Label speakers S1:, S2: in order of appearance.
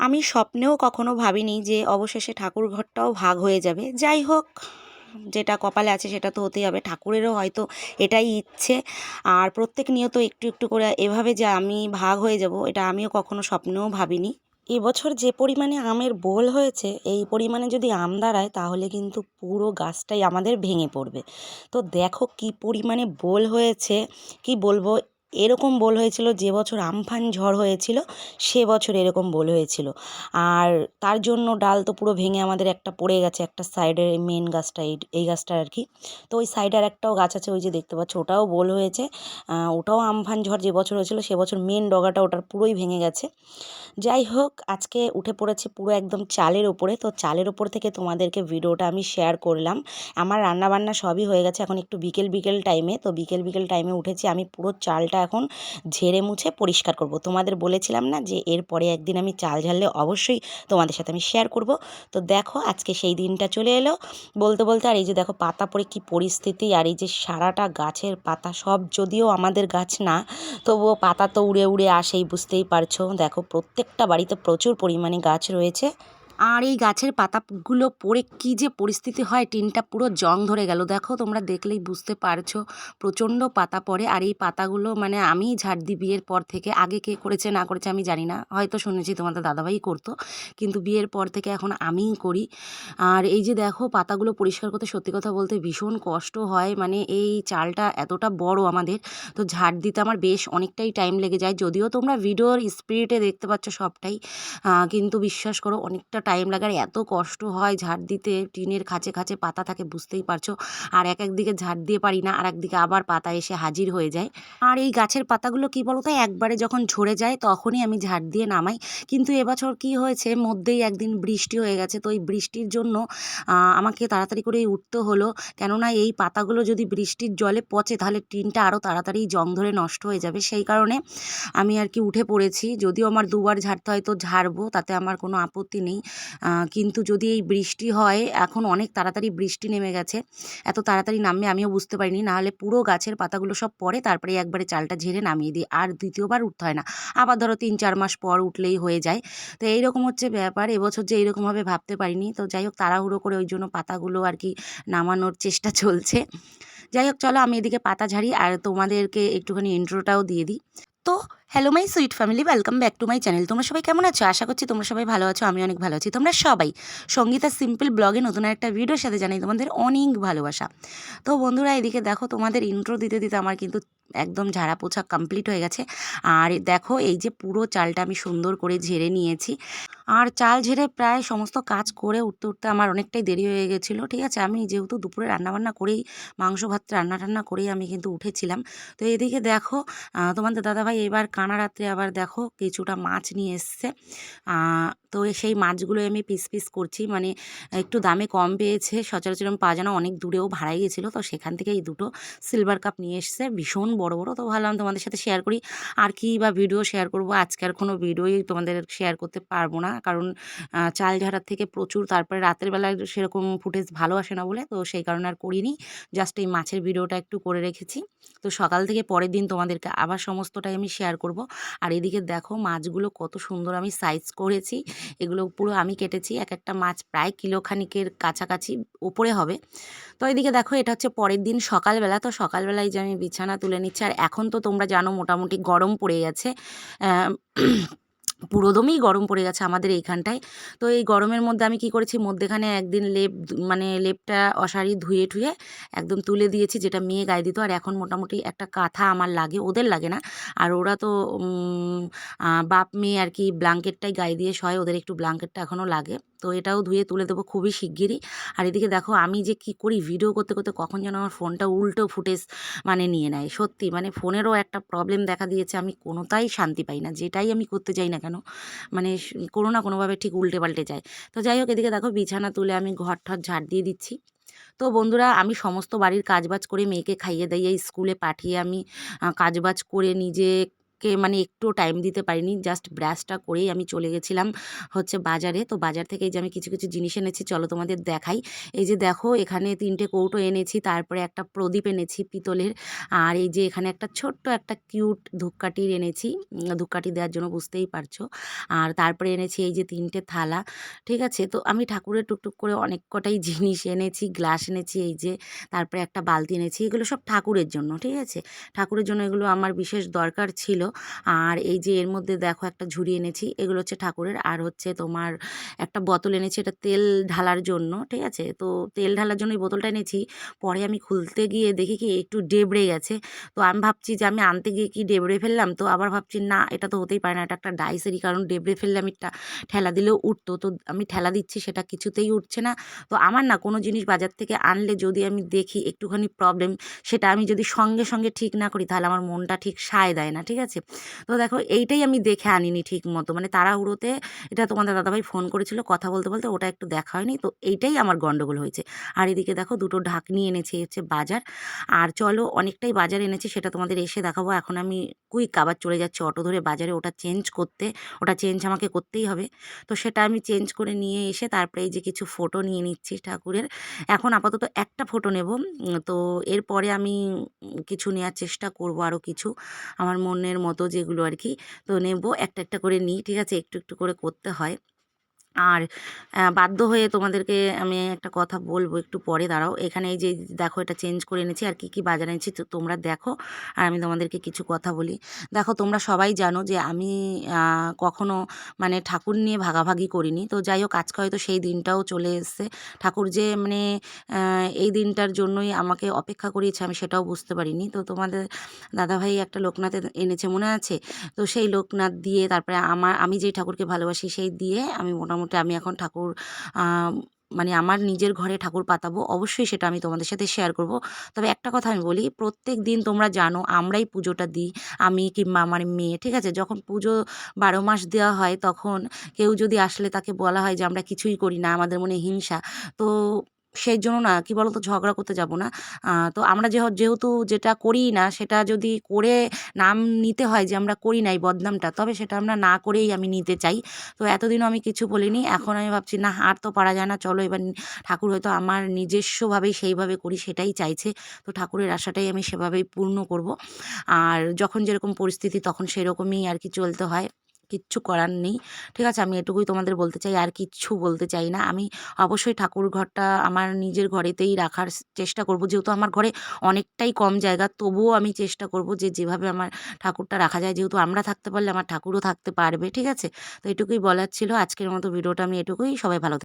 S1: আমি স্বপ্নেও কখনো ভাবিনি যে অবশেষে ঠাকুর ঘরটাও ভাগ হয়ে যাবে। যাই হোক, যেটা কপালে আছে সেটা তো হতেই হবে। ঠাকুরেরও হয়তো এটাই ইচ্ছে। আর প্রত্যেক নিয়ত একটু একটু করে এভাবে যে আমি ভাগ হয়ে যাব, এটা আমিও কখনো স্বপ্নেও ভাবিনি। এবছর যে পরিমাণে আমের বোল হয়েছে, এই পরিমাণে যদি আম দাঁড়ায় তাহলে কিন্তু পুরো গাছটাই আমাদের ভেঙে পড়বে। তো দেখো কি পরিমাণে বোল হয়েছে, কি বলবো। এরকম বোল হয়েছিল যে বছর আমফান ঝড় হয়েছিল, সে বছর এরকম বোল হয়েছিল। আর তার জন্য ডাল তো পুরো ভেঙে আমাদের একটা পড়ে গেছে, একটা সাইডের মেন গাছটা, এই গাছটা আর কি। তো ওই সাইডে আর একটাও গাছ আছে, ওই যে দেখতে পাচ্ছ, ওটাও বোল হয়েছে। ওটাও আমফান ঝড় যে বছর হয়েছিল সে বছর মেন ডগাটা ওটার পুরোই ভেঙে গেছে। যাই হোক, আজকে উঠে পড়েছি পুরো একদম চালের ওপরে। তো চালের ওপর থেকে তোমাদেরকে ভিডিওটা আমি শেয়ার করলাম। আমার রান্নাবান্না সবই হয়ে গেছে, এখন একটু বিকেল বিকেল টাইমে। তো বিকেল বিকেল টাইমে উঠেছি আমি, পুরো চালটা এখন ঝেড়ে মুছে পরিষ্কার করব। তোমাদের বলেছিলাম না যে এরপরে একদিন আমি চাল ঝাড়লে অবশ্যই তোমাদের সাথে আমি শেয়ার করব। তো দেখো আজকে সেই দিনটা চলে এলো বলতে বলতে। আর এই যে দেখো পাতা পড়ে কি পরিস্থিতি, আর এই যে সারাটা গাছের পাতা সব, যদিও আমাদের গাছ না, তবুও পাতা তো উড়ে উড়ে আসেই, বুঝতেই পারছো। দেখো প্রত্যেকটা বাড়িতে প্রচুর পরিমাণে গাছ রয়েছে। আর এই গাছের পাতাগুলো পড়ে কি যে পরিস্থিতি হয়, টিনটা পুরো জং ধরে গেল। দেখো তোমরা দেখলেই বুঝতে পারছো, প্রচণ্ড পাতা পড়ে। আর এই পাতাগুলো মানে আমিই ঝাড় দিই বিয়ের পর থেকে। আগে কে করেছে না করেছে আমি জানি না, হয়তো শুনেছি তোমাদের দাদাভাই করতো, কিন্তু বিয়ের পর থেকে এখন আমিই করি। আর এই যে দেখো পাতাগুলো পরিষ্কার করতে সত্যি কথা বলতে ভীষণ কষ্ট হয়। মানে এই চালটা এতটা বড় আমাদের, তো ঝাড় দিতে আমার বেশ অনেকটাই টাইম লেগে যায়। যদিও তোমরা ভিডিওর স্পিরিটে দেখতে পাচ্ছ সবটাই, কিন্তু বিশ্বাস করো অনেকটা টাইম লাগে। আর এত কষ্ট হয় ঝাড় দিতে, টিনের খাঁচে খাঁচে পাতা থাকে, বুঝতেই পারছো। আর একদিকে ঝাড় দিয়ে পারি না, আর একদিকে আবার পাতা এসে হাজির হয়ে যায়। আর এই গাছের পাতাগুলো কি বলতো, একবারে যখন ঝরে যায় তখনই আমি ঝাড় দিয়ে নামাই। কিন্তু এবছর কি হয়েছে, মধ্যেই একদিন বৃষ্টি হয়ে গেছে। তো এই বৃষ্টির জন্য আমাকে তাড়াতাড়ি করেই উঠতে হলো, কেননা এই পাতাগুলো যদি বৃষ্টির জলে পচে তাহলে টিনটা আরও তাড়াতাড়ি জং ধরে নষ্ট হয়ে যাবে। সেই কারণে আমি আর কি উঠে পড়েছি। যদিও আমার দুবার ঝাড়তে হয়, তো ঝাড়বো, তাতে আমার কোনো আপত্তি নেই। কিন্তু যদি এই বৃষ্টি হয়, এখন অনেক তাড়াতাড়ি বৃষ্টি নেমে গেছে, এত তাড়াতাড়ি নামবে আমিও বুঝতে পারিনি। নাহলে পুরো গাছের পাতাগুলো সব পড়ে, তারপরে একবারে চালটা ঝেড়ে নামিয়ে দিই, আর দ্বিতীয়বার উঠতে হয় না। আবার ধরো 3-4 মাস পর উঠলেই হয়ে যায়। তো এইরকম হচ্ছে ব্যাপার। এবছর যে এইরকমভাবে ভাবতে পারিনি। তো যাই হোক, তাড়াহুড়ো করে ওই জন্য পাতাগুলো আর কি নামানোর চেষ্টা চলছে। যাই হোক, চলো আমি এদিকে পাতা ঝাড়ি আর তোমাদেরকে একটুখানি ইন্ট্রোটাও দিয়ে দিই। তো hello my sweet family, welcome back to my channel. তোমরা সবাই কেমন আছো? আশা করছি তোমরা সবাই ভালো আছো, আমি অনেক ভালো আছি। তোমরা সবাই সঙ্গীতা সিম্পল ব্লগে নতুন একটা ভিডিওর সাথে জানাই তোমাদের অনেক ভালোবাসা। তো বন্ধুরা, এদিকে দেখো তোমাদের ইন্ট্রো দিতে দিতে আমার কিন্তু একদম ঝাড়া পোছা কমপ্লিট হয়ে গেছে। আর দেখো এই যে পুরো চালটা আমি সুন্দর করে ঝেড়ে নিয়েছি। আর চাল ঝেড়ে প্রায় সমস্ত কাজ করে উঠতে উঠতে আমার অনেকটাই দেরি হয়ে গেছিলো। ঠিক আছে, আমি যেহেতু দুপুরে রান্নাবান্না করেই, মাংস ভাত রান্না টান্না করেই আমি কিন্তু উঠেছিলাম। তো এদিকে দেখো তোমাদের দাদাভাই এবার কানা রাত্রে আবার দেখো কিছুটা মাছ নিয়ে এসছে। তো সেই মাছগুলো আমি পিস পিস করছি, মানে একটু দামে কম পেয়েছে, সচরাচর পাওয়া যায় না, অনেক দূরেও ভাড়াই গেছিলো। তো সেখান থেকে এই দুটো সিলভার কাপ নিয়ে এসছে, ভীষণ বড় বড়। তো ভাবলাম তোমাদের সাথে শেয়ার করি। আর কি বা ভিডিও শেয়ার করবো, আজকের কোনো ভিডিওই তোমাদের শেয়ার করতে পারবো না, কারণ চাল ঝাড়ার থেকে প্রচুর, তারপরে রাতের বেলায় সেরকম ফুটেজ ভালো আসে না বলে, তো সেই কারণে আর করিনি। জাস্ট এই মাছের ভিডিওটা একটু করে রেখেছি। তো সকাল থেকে পরের দিন তোমাদেরকে আবার সমস্তটাই আমি শেয়ার করব। আর এদিকে দেখো মাছগুলো কত সুন্দর আমি সাইজ করেছি, এগুলো পুরো আমি কেটেছি। এক একটা মাছ প্রায় কিলো খানিকের কাছাকাছি ওপরে হবে। তো এদিকে দেখো এটা হচ্ছে পরের দিন সকালবেলা। তো সকালবেলায় যে আমি বিছানা তুলে নিচ্ছি, আর এখন তো তোমরা জানো মোটামুটি গরম পড়ে গেছে, পুরোদমই গরম পড়ে গেছে আমাদের এইখানটায়। তো এই গরমের মধ্যে আমি কি করেছি, মধ্যেখানে একদিন মানে লেপটা অসারি ধুয়ে ঠুয়ে একদম তুলে দিয়েছি, যেটা মেয়ে গায়ে দিত। আর এখন মোটামুটি একটা কাঁথা আমার লাগে, ওদের লাগে না। আর ওরা তো বাপ মেয়ে আর কি ব্ল্যাঙ্কেটটাই গায়ে দিয়ে শয়, ওদের একটু ব্ল্যাঙ্কেটটা এখনও লাগে। তো এটাও ধুয়ে তুলে দেবো খুবই শিগগিরই। আর এদিকে দেখো আমি যে কি করি, ভিডিও করতে করতে কখন যেন আমার ফোনটা উল্টো ফুটেজ মানে নিয়ে নেয়। সত্যি মানে ফোনেরও একটা প্রবলেম দেখা দিয়েছে, আমি কোনোটাই শান্তি পাই না, যেটাই আমি করতে চাই না কেন, মানে কোনো না কোনোভাবে ঠিক উল্টে পাল্টে যায়। তো যাই হোক, এদিকে দেখো বিছানা তুলে আমি ঘর ঠর ঝাড় দিয়ে দিচ্ছি। তো বন্ধুরা, আমি সমস্ত বাড়ির কাজবাজ করে মেয়েকে খাইয়ে দাইয়ে স্কুলে পাঠিয়ে আমি কাজবাজ করে নিজে মানে একটুও টাইম দিতে পারিনি, জাস্ট ব্রাশটা করেই আমি চলে গেছিলাম হচ্ছে বাজারে। তো বাজার থেকে এই যে আমি কিছু কিছু জিনিস এনেছি, চলো তোমাদের দেখাই। এই যে দেখো এখানে 3টে কৌটো এনেছি, তারপরে একটা প্রদীপ এনেছি পিতলের, আর এই যে এখানে একটা ছোট্ট একটা কিউট ধূপকাঠি এনেছি, ধূপকাঠি দেওয়ার জন্য, বুঝতেই পারছো। আর তারপরে এনেছি এই যে 3টে থালা, ঠিক আছে। তো আমি ঠাকুরের টুকটুক করে অনেক কটাই জিনিস এনেছি, গ্লাস এনেছি এই যে, তারপরে একটা বালতি এনেছি, এগুলো সব ঠাকুরের জন্য, ঠিক আছে। ঠাকুরের জন্য এগুলো আমার বিশেষ দরকার ছিল। আর এই যে এর মধ্যে দেখো একটা ঝুড়ি এনেছি, এগুলো হচ্ছে ঠাকুরের। আর হচ্ছে তোমার একটা বোতল এনেছি, এটা তেল ঢালার জন্য, ঠিক আছে। তো তেল ঢালার জন্য এই বোতলটা এনেছি। পরে আমি খুলতে গিয়ে দেখি কি একটু ডেবড়ে গেছে। তো আমি ভাবছি যে আমি আনতে গিয়ে কি ডেবড়ে ফেললাম, তো আবার ভাবছি না, এটা তো হতেই পারে না, এটা একটা ডাইসেরই, কারণ ডেবড়ে ফেললে আমি ঠেলা দিলেও উঠতো। তো আমি ঠেলা দিচ্ছি, সেটা কিছুতেই উঠছে না। তো আমার না কোনো জিনিস বাজার থেকে আনলে যদি আমি দেখি একটুখানি প্রবলেম, সেটা আমি যদি সঙ্গে সঙ্গে ঠিক না করি, তাহলে আমার মনটা ঠিক সায় দেয় না, ঠিক আছে। তো দেখো এইটাই আমি দেখে আনিনি ঠিক মতো, মানে তাড়াহুড়োতে। এটা তোমাদের দাদাভাই ফোন করেছিল, কথা বলতে বলতে ওটা একটু দেখা হয়নি, তো এইটাই আমার গন্ডগোল হয়েছে। আর এদিকে দেখো 2টো ঢাকনি এনেছি, হচ্ছে বাজার। আর চলো অনেকটাই বাজার এনেছি, সেটা তোমাদের এসে দেখাবো। এখন আমি কুইক আবার চলে যাচ্ছি অটো ধরে বাজারে, ওটা চেঞ্জ করতে, ওটা চেঞ্জ আমাকে করতেই হবে। তো সেটা আমি চেঞ্জ করে নিয়ে এসে তারপরে এই যে কিছু ফটো নিয়ে নিচ্ছি ঠাকুরের। এখন আপাতত একটা ফটো নেব, তো এরপরে আমি কিছু নেওয়ার চেষ্টা করব, আরও কিছু আমার মনের মতো যেগুলো আর কি। তো নেব, একটা একটা করে নিই, ঠিক আছে, একটু একটু করে করতে হয়। আর বাধ্য হয়ে তোমাদেরকে আমি একটা কথা বলবো, একটু পরে দাঁড়াও। এখানে এই যে দেখো এটা চেঞ্জ করে এনেছি, আর কি কি বাজার এনেছি তো তোমরা দেখো, আর আমি তোমাদেরকে কিছু কথা বলি। দেখো তোমরা সবাই জানো যে আমি কখনো মানে ঠাকুর নিয়ে ভাগাভাগি করিনি। তো যাই হোক, আজকে হয়তো সেই দিনটাও চলে এসছে। ঠাকুর যে মানে এই দিনটার জন্যই আমাকে অপেক্ষা করিয়েছে, আমি সেটাও বুঝতে পারিনি। তো তোমাদের দাদাভাই একটা লোকনাথ এনেছে, মনে আছে? তো সেই লোকনাথ দিয়ে, তারপরে আমি যেই ঠাকুরকে ভালোবাসি সেই দিয়ে আমি মোটামুটি আমি এখন ঠাকুর মানে আমার নিজের ঘরে ঠাকুর পাতাবো। অবশ্যই সেটা আমি তোমাদের সাথে শেয়ার করব। তবে একটা কথা আমি বলি, প্রত্যেক দিন তোমরা জানো আমরাই পুজোটা দিই, আমি কিংবা আমার মেয়ে, ঠিক আছে। যখন পুজো 12 মাস দেওয়া হয়, তখন কেউ যদি আসলে তাকে বলা হয় যে আমরা কিছুই করি না, আমাদের মনে হিংসা। তো সেই জন্য না, কি বলো তো, ঝগড়া করতে যাব না। তো আমরা যেহেতু যেটা করিই না, সেটা যদি করে নাম নিতে হয় যে আমরা করি নাই বদনামটা, তবে সেটা আমরা না করেই আমি নিতে চাই। তো এতদিনও আমি কিছু বলিনি, এখন আমি ভাবছি না, আর তো পারা যায় না, চলো এবার ঠাকুর হয়তো আমার নিজস্বভাবেই সেইভাবে করি, সেটাই চাইছে। তো ঠাকুরের আশাটাই আমি সেভাবেই পূর্ণ করব। আর যখন যেরকম পরিস্থিতি তখন সেরকমই আর কি চলতে হয়, কিচ্ছু করার নেই, ঠিক আছে। আমি এটুকুই তোমাদের বলতে চাই, আর কিচ্ছু বলতে চাই না। আমি অবশ্যই ঠাকুর ঘরটা আমার নিজের ঘরেতেই রাখার চেষ্টা করব, যেহেতু আমার ঘরে অনেকটাই কম জায়গা, তবুও আমি চেষ্টা করব যে যেভাবে আমার ঠাকুরটা রাখা যায়, যেহেতু আমরা থাকতে পারলে আমার ঠাকুরও থাকতে পারবে, ঠিক আছে। তো এটুকুই বলার ছিল। আজকের মতো ভিডিওটা আমি এটুকুই, সবাই ভালো